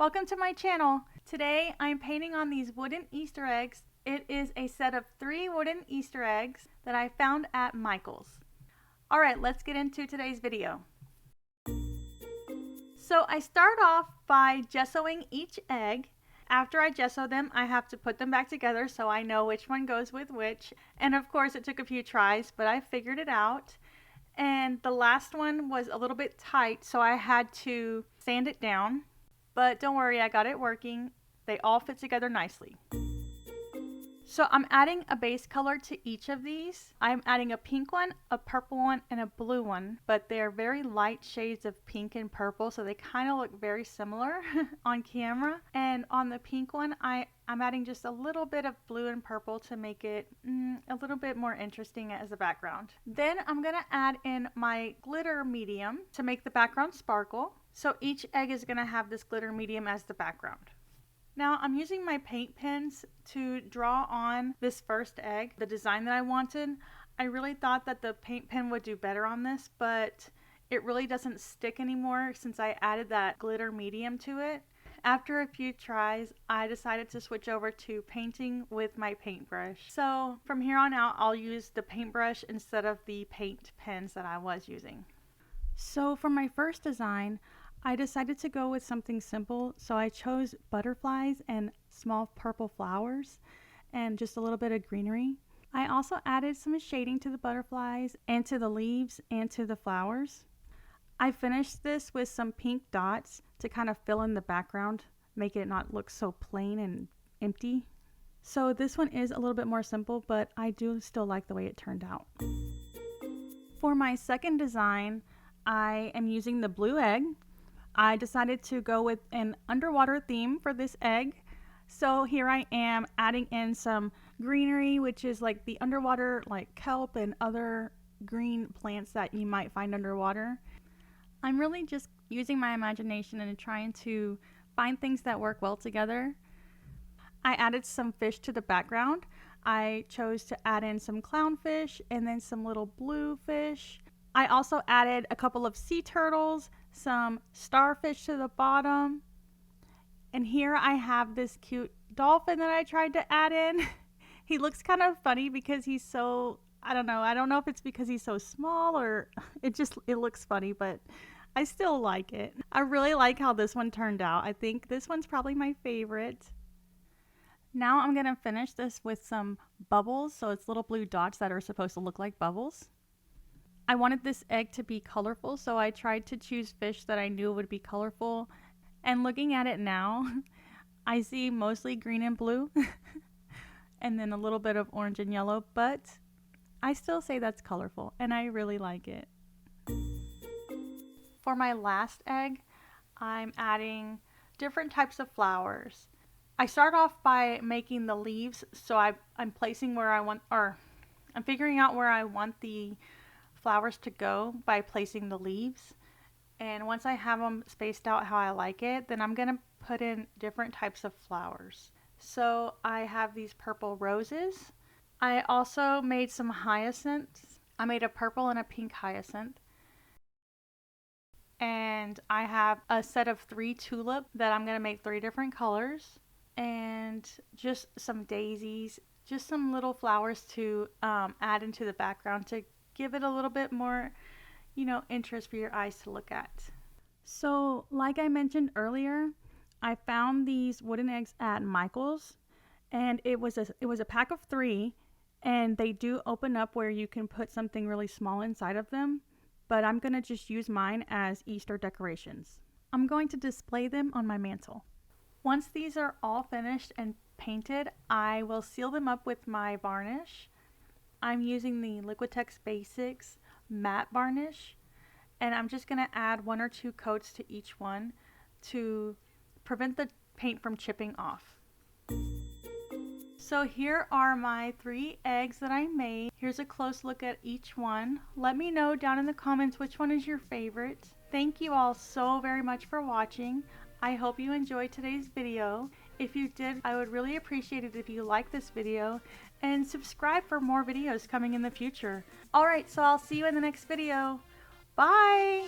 Welcome to my channel. Today I'm painting on these wooden Easter eggs. It is a set of 3 wooden Easter eggs that I found at Michael's. Alright, let's get into today's video. So I start off by gessoing each egg. After I gesso them, I have to put them back together so I know which one goes with which. And of course it took a few tries, but I figured it out. And the last one was a little bit tight, so I had to sand it down. But don't worry, I got it working. They all fit together nicely. So I'm adding a base color to each of these. I'm adding a pink one, a purple one, and a blue one, but they're very light shades of pink and purple, so they kind of look very similar on camera. And on the pink one, I'm adding just a little bit of blue and purple to make it a little bit more interesting as a background. Then I'm gonna add in my glitter medium to make the background sparkle. So each egg is gonna have this glitter medium as the background. Now I'm using my paint pens to draw on this first egg, the design that I wanted. I really thought that the paint pen would do better on this, but it really doesn't stick anymore since I added that glitter medium to it. After a few tries, I decided to switch over to painting with my paintbrush. So from here on out, I'll use the paintbrush instead of the paint pens that I was using. So for my first design, I decided to go with something simple, so I chose butterflies and small purple flowers and just a little bit of greenery. I also added some shading to the butterflies and to the leaves and to the flowers. I finished this with some pink dots to kind of fill in the background, make it not look so plain and empty. So this one is a little bit more simple, but I do still like the way it turned out. For my second design, I am using the blue egg. I decided to go with an underwater theme for this egg. So here I am adding in some greenery, which is like the underwater like kelp and other green plants that you might find underwater. I'm really just using my imagination and trying to find things that work well together. I added some fish to the background. I chose to add in some clownfish and then some little blue fish. I also added a couple of sea turtles, some starfish to the bottom, and here I have this cute dolphin that I tried to add in. He looks kind of funny because he's so, I don't know if it's because he's so small or it looks funny, but I still like it. I really like how this one turned out. I think this one's probably my favorite. Now I'm gonna finish this with some bubbles, so it's little blue dots that are supposed to look like bubbles. I wanted this egg to be colorful, so I tried to choose fish that I knew would be colorful. And looking at it now, I see mostly green and blue and then a little bit of orange and yellow, but I still say that's colorful and I really like it. For my last egg, I'm adding different types of flowers. I start off by making the leaves, so I'm placing where I want, or I'm figuring out where I want the flowers to go by placing the leaves. And once I have them spaced out how I like it, then I'm gonna put in different types of flowers. So I have these purple roses. I also made some hyacinths. I made a purple and a pink hyacinth. And I have a set of 3 tulips that I'm gonna make 3 different colors. And just some daisies, just some little flowers to add into the background to give it a little bit more, interest for your eyes to look at. So like I mentioned earlier, I found these wooden eggs at Michael's, and it was a pack of 3, and they do open up where you can put something really small inside of them, but I'm gonna just use mine as Easter decorations. I'm going to display them on my mantle. Once these are all finished and painted, I will seal them up with my varnish. I'm using the Liquitex Basics matte varnish, and I'm just going to add 1 or 2 coats to each one to prevent the paint from chipping off. So here are my 3 eggs that I made. Here's a close look at each one. Let me know down in the comments which one is your favorite. Thank you all so very much for watching. I hope you enjoyed today's video. If you did, I would really appreciate it if you liked this video and subscribe for more videos coming in the future. Alright, so I'll see you in the next video. Bye!